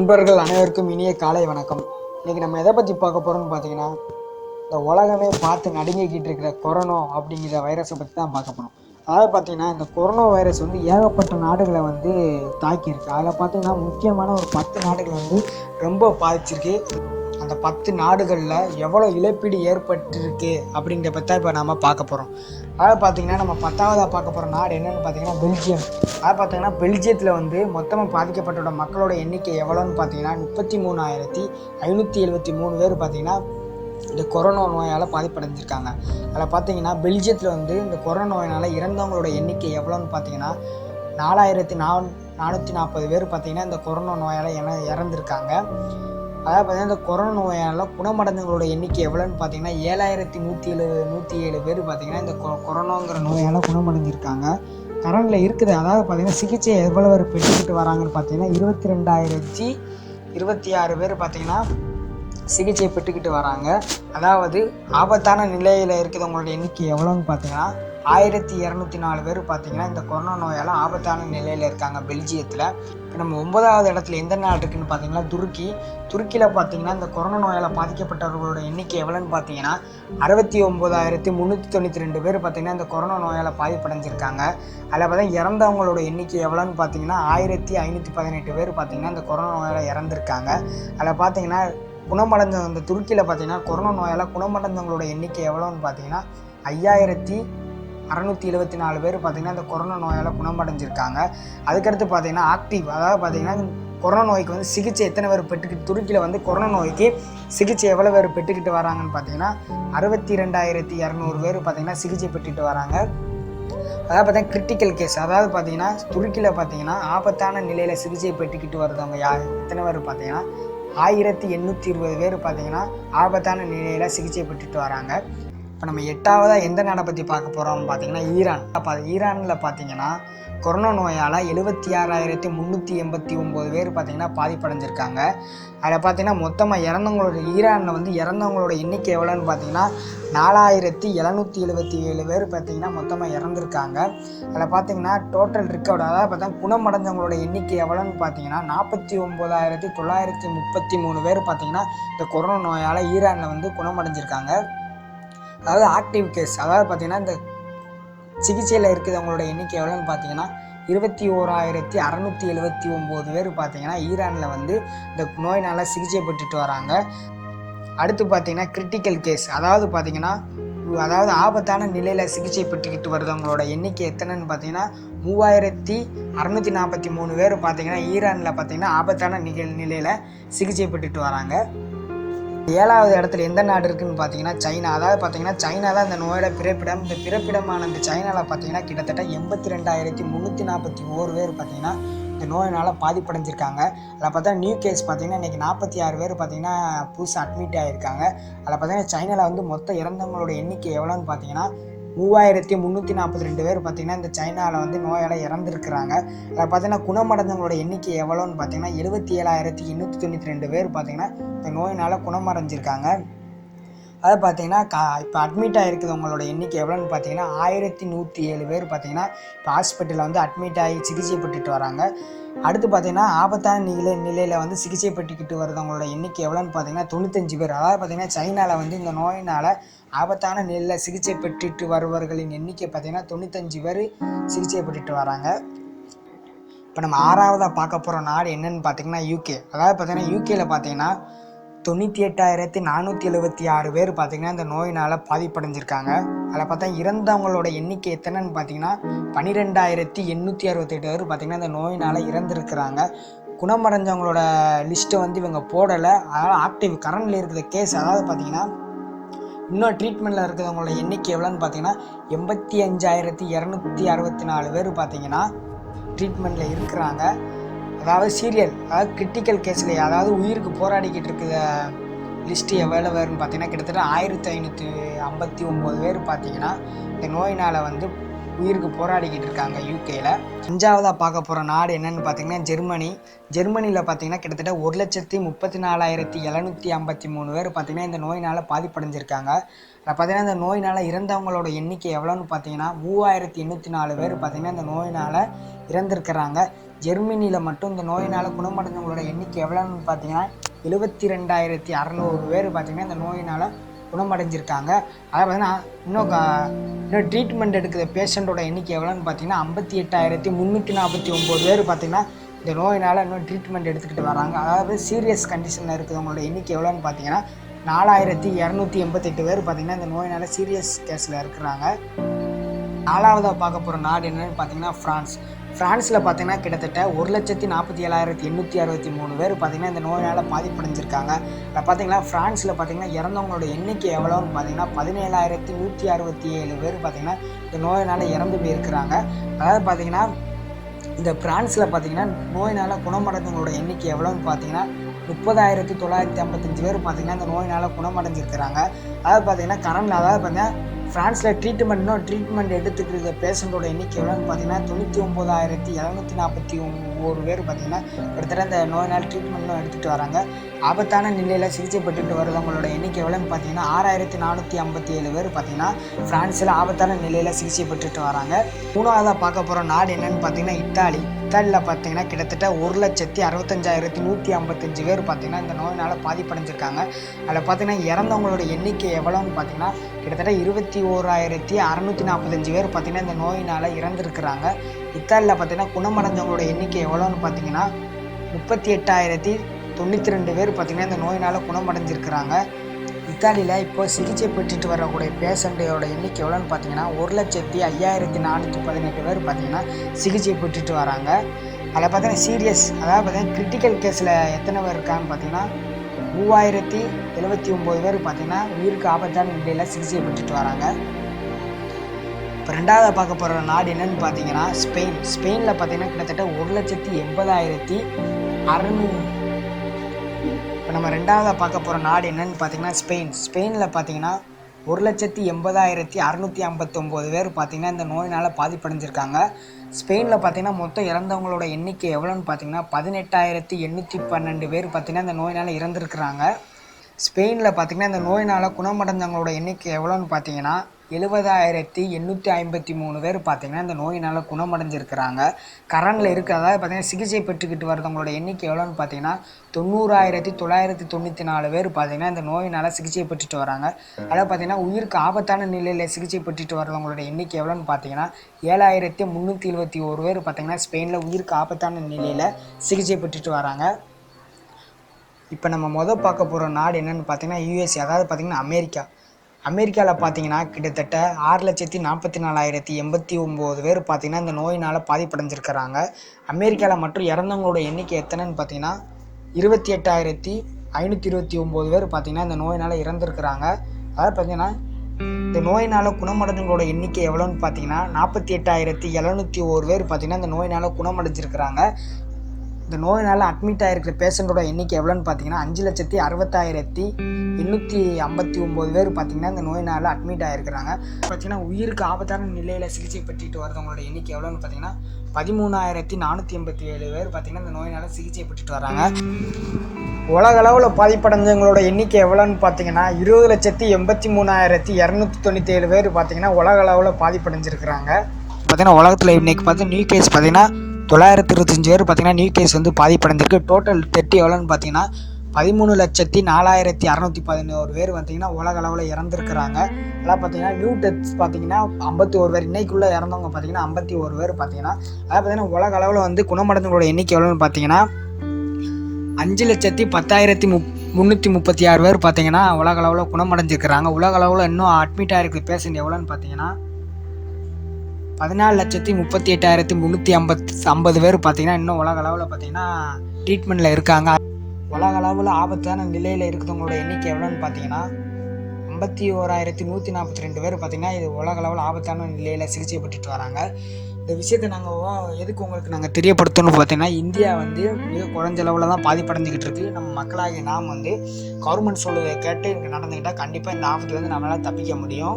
நண்பர்கள் அனைவருக்கும் இனிய காலை வணக்கம். இன்றைக்கி நம்ம எதை பற்றி பார்க்க போகிறோம்னு பார்த்தீங்கன்னா, இந்த உலகமே பார்த்து நடுங்கிக்கிட்டு இருக்கிற கொரோனா அப்படிங்கிற வைரஸை பற்றி தான் பார்க்க போகிறோம். அதாவது பார்த்திங்கன்னா, இந்த கொரோனா வைரஸ் ஏகப்பட்ட நாடுகளை தாக்கியிருக்கு. அதில் பார்த்திங்கன்னா முக்கியமான ஒரு 10 நாடுகள் ரொம்ப பாதிச்சிருக்கு. அந்த 10 நாடுகளில் எவ்வளோ இழப்பீடு ஏற்பட்டிருக்கு அப்படிங்கிற பற்றி தான் இப்போ நம்ம பார்க்க போகிறோம். அதாவது பார்த்திங்கன்னா, நம்ம 10ஆவதாக பார்க்க போகிற நாடு என்னென்னு பார்த்தீங்கன்னா பெல்ஜியம். அதாவது பார்த்திங்கன்னா, பெல்ஜியத்தில் மொத்தமாக பாதிக்கப்பட்ட மக்களோட எண்ணிக்கை எவ்வளோன்னு பார்த்தீங்கன்னா 33,573 பேர் பார்த்திங்கன்னா இந்த கொரோனா நோயால் பாதிப்படைஞ்சிருக்காங்க. அதில் பார்த்திங்கன்னா பெல்ஜியத்தில் இந்த கொரோனா நோயினால் இறந்தவங்களோட எண்ணிக்கை எவ்வளோன்னு பார்த்தீங்கன்னா 4,440 பேர் பார்த்திங்கன்னா இந்த கொரோனா நோயால் இறந்துருக்காங்க. அதாவது பார்த்திங்கன்னா இந்த கொரோனா நோயால் குணமடைந்தவங்களோட எண்ணிக்கை எவ்வளோன்னு பார்த்தீங்கன்னா 7,107 பேர் பார்த்திங்கன்னா இந்த கொரோனாங்கிற நோயால் குணமடைஞ்சிருக்காங்க. கரண்டில் இருக்குது. அதாவது பார்த்திங்கன்னா சிகிச்சை எவ்வளோ பேர் பெற்றுக்கிட்டு வராங்கன்னு பார்த்தீங்கன்னா 22,026 பேர் பார்த்திங்கன்னா சிகிச்சை பெற்றுக்கிட்டு வராங்க. அதாவது ஆபத்தான நிலையில் இருக்கிறவங்களோட எண்ணிக்கை எவ்வளோன்னு பார்த்தீங்கன்னா 1,204 பேர் பார்த்திங்கன்னா இந்த கொரோனா நோயால் ஆபத்தான நிலையில் இருக்காங்க பெல்ஜியத்தில். இப்போ நம்ம 9ஆவது இடத்துல எந்த நாடு இருக்குதுன்னு பார்த்தீங்கன்னா துருக்கியில் பார்த்திங்கன்னா இந்த கொரோனா நோயால் பாதிக்கப்பட்டவர்களோட எண்ணிக்கை எவ்வளோன்னு பார்த்தீங்கன்னா 69,392 பேர் பார்த்திங்கன்னா இந்த கொரோனா நோயால் பாதிப்படைஞ்சிருக்காங்க. அதில் பார்த்தீங்கன்னா இறந்தவங்களோட எண்ணிக்கை எவ்வளோன்னு பார்த்தீங்கன்னா 1,518 பேர் பார்த்திங்கன்னா இந்த கொரோனா நோயால் இறந்துருக்காங்க. அதில் பார்த்திங்கன்னா குணமடைஞ்ச இந்த துருக்கியில் பார்த்திங்கன்னா கொரோனா நோயால் குணமடைந்தவங்களோட எண்ணிக்கை எவ்வளோன்னு பார்த்தீங்கன்னா 5,674 பேர் பார்த்திங்கன்னா இந்த கொரோனா நோயால் குணமடைஞ்சிருக்காங்க. அதுக்கடுத்து பார்த்திங்கன்னா ஆக்டிவ், அதாவது பார்த்திங்கன்னா கொரோனா நோய்க்கு சிகிச்சை எத்தனை பேர் பெற்றுக்கிட்டு துருக்கியில் கொரோனா நோய்க்கு சிகிச்சை எவ்வளோ பேர் பெற்றுக்கிட்டு வராங்கன்னு பார்த்தீங்கன்னா 62,200 பேர் பார்த்திங்கன்னா சிகிச்சை பெற்றுக்கிட்டு வராங்க. அதாவது பார்த்தீங்கன்னா கிரிட்டிக்கல் கேஸ், அதாவது பார்த்திங்கன்னா துருக்கியில் பார்த்திங்கன்னா ஆபத்தான நிலையில் சிகிச்சை பெற்றுக்கிட்டு வருதவங்க எத்தனை பேர் பார்த்தீங்கன்னா 1,820 பேர் பார்த்திங்கன்னா ஆபத்தான நிலையில் சிகிச்சை பெற்றுட்டு வராங்க. இப்போ நம்ம 8ஆவதாக எந்த நாடை பற்றி பார்க்க போகிறோம்னு பார்த்தீங்கன்னா ஈரானில் பார்த்திங்கன்னா கொரோனா நோயால் 76,389 பேர் பார்த்திங்கன்னா பாதிப்படைஞ்சிருக்காங்க. அதில் பார்த்திங்கன்னா மொத்தமாக ஈரானில் இறந்தவங்களோட எண்ணிக்கை எவ்வளோன்னு பார்த்தீங்கன்னா 4,777 பேர் பார்த்திங்கன்னா மொத்தமாக இறந்துருக்காங்க. அதில் பார்த்திங்கன்னா டோட்டல் ரிக்கவர்டு, அதாவது பார்த்தீங்கன்னா குணமடைஞ்சவங்களோட எண்ணிக்கை எவ்வளோன்னு பார்த்தீங்கன்னா 49,933 பேர் பார்த்திங்கன்னா இந்த கொரோனா நோயால் ஈரானில் குணமடைஞ்சிருக்காங்க. அதாவது ஆக்டிவ் கேஸ், அதாவது பார்த்திங்கன்னா இந்த சிகிச்சையில் இருக்கிறவங்களோட எண்ணிக்கை எவ்வளோன்னு பார்த்தீங்கன்னா 21,679 பேர் பார்த்திங்கன்னா ஈரானில் இந்த நோயினால் சிகிச்சை பெற்றுட்டு வராங்க. அடுத்து பார்த்திங்கன்னா கிரிட்டிக்கல் கேஸ், அதாவது பார்த்திங்கன்னா ஆபத்தான நிலையில் சிகிச்சை பெற்றுக்கிட்டு வருதவங்களோட எண்ணிக்கை எத்தனைன்னு பார்த்தீங்கன்னா 3,643 பேர் பார்த்திங்கன்னா ஈரானில் பார்த்திங்கன்னா ஆபத்தான நிலையில் சிகிச்சை பெற்றுட்டு வராங்க. 7ஆவது இடத்துல எந்த நாடு இருக்குதுன்னு பார்த்தீங்கன்னா சைனா. அதாவது பார்த்திங்கன்னா சைனா தான் இந்த நோயோட பிறப்பிடம். இந்த பிறப்பிடமான இந்த சைனாவில் பார்த்திங்கன்னா கிட்டத்தட்ட 82,341 பேர் பார்த்திங்கன்னா இந்த நோயினால் பாதிப்படைஞ்சிருக்காங்க. அதில் பார்த்தா நியூ கேஸ் பார்த்திங்கன்னா இன்றைக்கி 46 பேர் பார்த்திங்கன்னா புதுசாக அட்மிட் ஆகியிருக்காங்க. அதில் பார்த்திங்கன்னா சைனாவில் மொத்த இறந்தவங்களோட எண்ணிக்கை எவ்வளோன்னு பார்த்தீங்கன்னா 3,342 பேர் பார்த்திங்கன்னா இந்த சைனாவில் நோயால் இறந்துருக்குறாங்க. அதில் பார்த்திங்கன்னா குணமடைந்தவங்களோட எண்ணிக்கை எவ்வளோன்னு பார்த்தீங்கன்னா 77,892 பேர் பார்த்திங்கன்னா இந்த நோயினால் குணமடைஞ்சிருக்காங்க. அதை பார்த்திங்கன்னா இப்போ அட்மிட் ஆகிருக்கிறவங்களோட எண்ணிக்கை எவ்வளோன்னு பார்த்தீங்கன்னா 1,107 பேர் பார்த்திங்கன்னா இப்போ ஹாஸ்பிட்டலில் அட்மிட் ஆகி சிகிச்சை பெற்றுட்டு வராங்க. அடுத்து பார்த்திங்கன்னா ஆபத்தான நிலையில் சிகிச்சை பெற்றுக்கிட்டு வருதவங்களோட எண்ணிக்கை எவ்வளோன்னு பார்த்தீங்கன்னா 95 பேர். அதாவது பார்த்திங்கன்னா சைனாவில் இந்த நோயினால் ஆபத்தான நிலையில் சிகிச்சை பெற்றுட்டு வருபவர்களின் எண்ணிக்கை பார்த்திங்கன்னா 95 பேர் சிகிச்சை பெற்றுட்டு வராங்க. இப்போ நம்ம 6ஆவதாக பார்க்க போகிற நாடு என்னென்னு பார்த்திங்கன்னா யூகே. அதாவது பார்த்திங்கன்னா யூகேயில் பார்த்திங்கன்னா 98,476 பேர் பார்த்திங்கன்னா இந்த நோயினால் பாதிப்படைஞ்சிருக்காங்க. அதில் பார்த்தா இறந்தவங்களோட எண்ணிக்கை எத்தனைன்னு பார்த்தீங்கன்னா 12,868 பேர் பார்த்திங்கன்னா இந்த நோயினால் இறந்துருக்கிறாங்க. குணமடைஞ்சவங்களோட லிஸ்ட்டை இவங்க போடலை. அதனால் ஆக்டிவ் கரண்டில் இருக்கிற கேஸ், அதாவது பார்த்திங்கன்னா இன்னும் ட்ரீட்மெண்ட்டில் இருக்கிறவங்களோட எண்ணிக்கை எவ்வளோன்னு பார்த்தீங்கன்னா 85,264 பேர் பார்த்திங்கன்னா ட்ரீட்மெண்ட்டில் இருக்கிறாங்க. அதாவது கிரிட்டிக்கல் கேஸில், அதாவது உயிருக்கு போராடிக்கிட்டு இருக்கிற லிஸ்ட்டு எவ்வளோ பேருன்னு பார்த்தீங்கன்னா கிட்டத்தட்ட 1,559 பேர் பார்த்திங்கன்னா இந்த நோயினால் உயிருக்கு போராடிக்கிட்டு இருக்காங்க யூகேயில். 5ஆவதாக பார்க்க போகிற நாடு என்னென்னு பார்த்தீங்கன்னா ஜெர்மனி. ஜெர்மனியில் பார்த்தீங்கன்னா கிட்டத்தட்ட 1,34,753 பேர் பார்த்தீங்கன்னா இந்த நோயினால் பாதிப்படைஞ்சிருக்காங்க. அதில் பார்த்தீங்கன்னா இந்த நோயினால் இறந்தவங்களோட எண்ணிக்கை எவ்வளோன்னு பார்த்தீங்கன்னா 3,804 பேர் பார்த்தீங்கன்னா இந்த நோயினால் இறந்துருக்கிறாங்க. ஜெர்மனியில் மட்டும் இந்த நோயினால் குணமடைந்தவங்களோட எண்ணிக்கை எவ்வளோன்னு பார்த்தீங்கன்னா 72,600 பேர் பார்த்தீங்கன்னா இந்த நோயினால் குணமடைஞ்சிருக்காங்க. அதை பார்த்தீங்கன்னா இன்னும் ட்ரீட்மெண்ட் எடுக்கிற பேஷண்ட்டோட எண்ணிக்கை எவ்வளோன்னு பார்த்தீங்கன்னா 58,349 பேர் பார்த்தீங்கன்னா இந்த நோயினால் இன்னும் ட்ரீட்மெண்ட் எடுத்துக்கிட்டு வராங்க. அதாவது சீரியஸ் கண்டிஷனில் இருக்கிறவங்களோட எண்ணிக்கை எவ்வளோன்னு பார்த்தீங்கன்னா 4,288 பேர் பார்த்தீங்கன்னா இந்த நோயினால் சீரியஸ் கேஸில் இருக்கிறாங்க. 4ஆவதாக பார்க்க போகிற நாடு என்னென்னு பார்த்தீங்கன்னா ஃப்ரான்ஸ். ஃப்ரான்ஸில் பார்த்தீங்கன்னா கிட்டத்தட்ட 1,47,863 பேர் பார்த்தீங்கன்னா இந்த நோயினால் பாதிப்படைஞ்சிருக்காங்க. அதில் பார்த்தீங்கன்னா ஃப்ரான்ஸில் பார்த்தீங்கன்னா இறந்தவங்களோட எண்ணிக்கை எவ்வளோன்னு பார்த்தீங்கன்னா 17,167 பேர் பார்த்தீங்கன்னா இந்த நோயினால் இறந்து போயிருக்கிறாங்க. அதாவது பார்த்தீங்கன்னா இந்த ஃப்ரான்ஸில் பார்த்தீங்கன்னா நோயினால் குணமடைந்தவங்களோட எண்ணிக்கை எவ்வளோன்னு பார்த்தீங்கன்னா 30,955 பேர் பார்த்தீங்கன்னா இந்த நோயினால் குணமடைஞ்சிருக்கிறாங்க. அதாவது பார்த்தீங்கன்னா அதாவது பார்த்தீங்கன்னா ஃப்ரான்ஸில் ட்ரீட்மெண்ட் எடுத்துக்கிற பேஷண்ட்டோட எண்ணிக்கை எவ்வளோன்னு பார்த்தீங்கன்னா 99,741 பேர் பார்த்தீங்கன்னா கிட்டத்தட்ட இந்த நோயினால் ட்ரீட்மெண்ட்டும் எடுத்துகிட்டு வராங்க. ஆபத்தான நிலையில் சிகிச்சை பெற்றுட்டு வரவங்களோட எண்ணிக்கை எவ்வளோன்னு பார்த்தீங்கன்னா 6,457 பேர் பார்த்தீங்கன்னா ஃப்ரான்ஸில் ஆபத்தான நிலையில் சிகிச்சை பெற்றுட்டு வராங்க. 3ஆவதாக பார்க்க போகிற நாடு என்னென்னு பார்த்தீங்கன்னா இத்தாலி. இத்தாலியில் பார்த்தீங்கன்னா கிட்டத்தட்ட 1,65,155 பேர் பார்த்தீங்கன்னா இந்த நோயினால் பாதிப்படைஞ்சிருக்காங்க. அதில் பார்த்தீங்கன்னா இறந்தவங்களோட எண்ணிக்கை எவ்வளோன்னு பார்த்தீங்கன்னா கிட்டத்தட்ட 21,645 பேர் பார்த்தீங்கன்னா இந்த நோயினால் இறந்துருக்கிறாங்க. இத்தாலியில் பார்த்தீங்கன்னா குணமடைஞ்சவங்களோட எண்ணிக்கை எவ்வளோன்னு பார்த்தீங்கன்னா 38,092 பேர் பார்த்தீங்கன்னா இந்த நோயினால் குணமடைஞ்சிருக்கிறாங்க. இத்தாலியில் இப்போ சிகிச்சை பெற்றுட்டு வரக்கூடிய பேஷண்ட்டோட எண்ணிக்கை எவ்வளோன்னு பார்த்தீங்கன்னா 1,05,418 பேர் பார்த்தீங்கன்னா சிகிச்சை பெற்றுட்டு வராங்க. அதில் பார்த்தீங்கன்னா சீரியஸ் அதாவது பார்த்தீங்கன்னா கிரிட்டிக்கல் கேஸில் எத்தனை பேர் இருக்கான்னு பார்த்தீங்கன்னா 3,079 பேர் பார்த்தீங்கன்னா உயிருக்கு ஆபத்தான நிலையில் சிகிச்சை பெற்றுட்டு வராங்க. இப்போ 2ஆவது பார்க்க போகிற நாடு என்னென்னு பார்த்தீங்கன்னா ஸ்பெயின். ஸ்பெயினில் பார்த்தீங்கன்னா கிட்டத்தட்ட 1,80,600. இப்போ நம்ம 2ஆவது பார்க்க போகிற நாடு என்னென்னு பார்த்தீங்கன்னா ஸ்பெயினில் பார்த்தீங்கன்னா 1,80,659 பேர் பார்த்தீங்கன்னா இந்த நோயினால் பாதிப்படைஞ்சிருக்காங்க. ஸ்பெயினில் பார்த்தீங்கன்னா மொத்தம் இறந்தவங்களோட எண்ணிக்கை எவ்வளோன்னு பார்த்தீங்கன்னா 18,812 பேர் பார்த்தீங்கன்னா இந்த நோயினால் இறந்துருக்குறாங்க. ஸ்பெயினில் பார்த்தீங்கன்னா இந்த நோயினால் குணமடைஞ்சவங்களோட எண்ணிக்கை எவ்வளோன்னு பார்த்தீங்கன்னா 70,853 பேர் பார்த்தீங்கன்னா இந்த நோயினால் குணமடைஞ்சிருக்கிறாங்க. கரண்டில் இருக்கிறதா பார்த்தீங்கன்னா சிகிச்சை பெற்றுக்கிட்டு வரவங்களோட எண்ணிக்கை எவ்வளோன்னு பார்த்தீங்கன்னா 90,994 பேர் பார்த்தீங்கன்னா இந்த நோயினால் சிகிச்சை பெற்றுட்டு வராங்க. அதாவது பார்த்தீங்கன்னா உயிருக்கு ஆபத்தான நிலையில் சிகிச்சை பெற்றுட்டு வரவங்களோட எண்ணிக்கை எவ்வளோன்னு பார்த்தீங்கன்னா 7,371 பேர் பார்த்தீங்கன்னா ஸ்பெயினில் உயிருக்கு ஆபத்தான நிலையில் சிகிச்சை பெற்றுட்டு வராங்க. இப்போ நம்ம பார்க்க போகிற நாடு என்னென்னு பார்த்தீங்கன்னா யூஎஸ்ஏ, அதாவது பார்த்தீங்கன்னா அமெரிக்காவில் பார்த்தீங்கன்னா கிட்டத்தட்ட 6,44,089 பேர் பார்த்தீங்கன்னா இந்த நோயினால் பாதிப்படைஞ்சிருக்கிறாங்க. அமெரிக்காவில் மற்றும் இறந்தவங்களோட எண்ணிக்கை எத்தனைன்னு பார்த்தீங்கன்னா 28,529 பேர் பார்த்தீங்கன்னா இந்த நோயினால் இறந்துருக்கிறாங்க. அதாவது பார்த்தீங்கன்னா இந்த நோயினால் குணமடைஞ்சவங்களோட எண்ணிக்கை எவ்வளோன்னு பார்த்தீங்கன்னா 48,701 பேர் பார்த்தீங்கன்னா இந்த நோயினால் குணமடைஞ்சிருக்கிறாங்க. இந்த நோயினால் அட்மிட் ஆகிருக்கிற பேஷண்ட்டோட எண்ணிக்கை எவ்வளோன்னு பார்த்தீங்கன்னா 5,60,859 பேர் பார்த்தீங்கன்னா இந்த நோயினால் அட்மிட் ஆகிருக்கிறாங்க. பார்த்தீங்கன்னா உயிருக்கு ஆபத்தான நிலையில் சிகிச்சை பெற்றுட்டு வரவங்களோட எண்ணிக்கை எவ்வளோன்னு பார்த்தீங்கன்னா 13,487 பேர் பார்த்தீங்கன்னா இந்த நோயினால் சிகிச்சை பெற்றுட்டு வராங்க. உலக அளவில் பாதிப்படைஞ்சவங்களோட எண்ணிக்கை எவ்வளோன்னு பார்த்தீங்கன்னா 20,83,297 பேர் பார்த்தீங்கன்னா உலக அளவில் பாதிப்படைஞ்சிருக்கிறாங்க. பார்த்தீங்கன்னா உலகத்தில் இன்றைக்கி பார்த்து நியூ கேஸ் பார்த்தீங்கன்னா 925 பேர் பார்த்தீங்கன்னா நியூ கேஸ் வந்து பாதிப்படைஞ்சிருக்கு. டோட்டல் டெத் எவ்வளோன்னு பார்த்தீங்கன்னா 13,04,611 பேர் பார்த்தீங்கன்னா உலக அளவில் இறந்துருக்கிறாங்க. அதெல்லாம் பார்த்தீங்கன்னா நியூ டெத்ஸ் பார்த்தீங்கன்னா 51 பேர், இன்னைக்குள்ளே இறந்தவங்க பார்த்தீங்கன்னா 51 பேர் பார்த்தீங்கன்னா. அதாவது பார்த்தீங்கன்னா உலக அளவில் வந்து குணமடைந்தவங்களோட எண்ணிக்கை எவ்வளோன்னு பார்த்தீங்கன்னா 5,10,336 பேர் பார்த்தீங்கன்னா உலக அளவில் குணமடைஞ்சிருக்கிறாங்க. உலக அளவில் இன்னும் அட்மிட் ஆகிருக்கிற பேஷண்ட் எவ்வளோன்னு பார்த்தீங்கன்னா 14,38,350 பேர் பார்த்தீங்கன்னா இன்னும் உலக அளவில் பார்த்தீங்கன்னா ட்ரீட்மெண்ட்டில் இருக்காங்க. உலக அளவில் ஆபத்தான நிலையில் இருக்கிறவங்களோட எண்ணிக்கை எவ்வளோன்னு பார்த்தீங்கன்னா 51,142 பேர் பார்த்தீங்கன்னா இது உலக அளவில் ஆபத்தான நிலையில் சிகிச்சை பெற்றுட்டு வராங்க. இந்த விஷயத்தை நாங்கள் எதுக்கு உங்களுக்கு நாங்கள் தெரியப்படுத்தணும்னு பார்த்தீங்கன்னா இந்தியா வந்து மிக குறைஞ்ச அளவில் தான் பாதிப்படைஞ்சிக்கிட்டு இருக்குது. நம்ம மக்களாகிய நாம் வந்து கவர்மெண்ட் சொல்லுவதை கேட்டு நடந்துக்கிட்டால் கண்டிப்பாக இந்த ஆபத்துலேருந்து நம்மளால் தப்பிக்க முடியும்.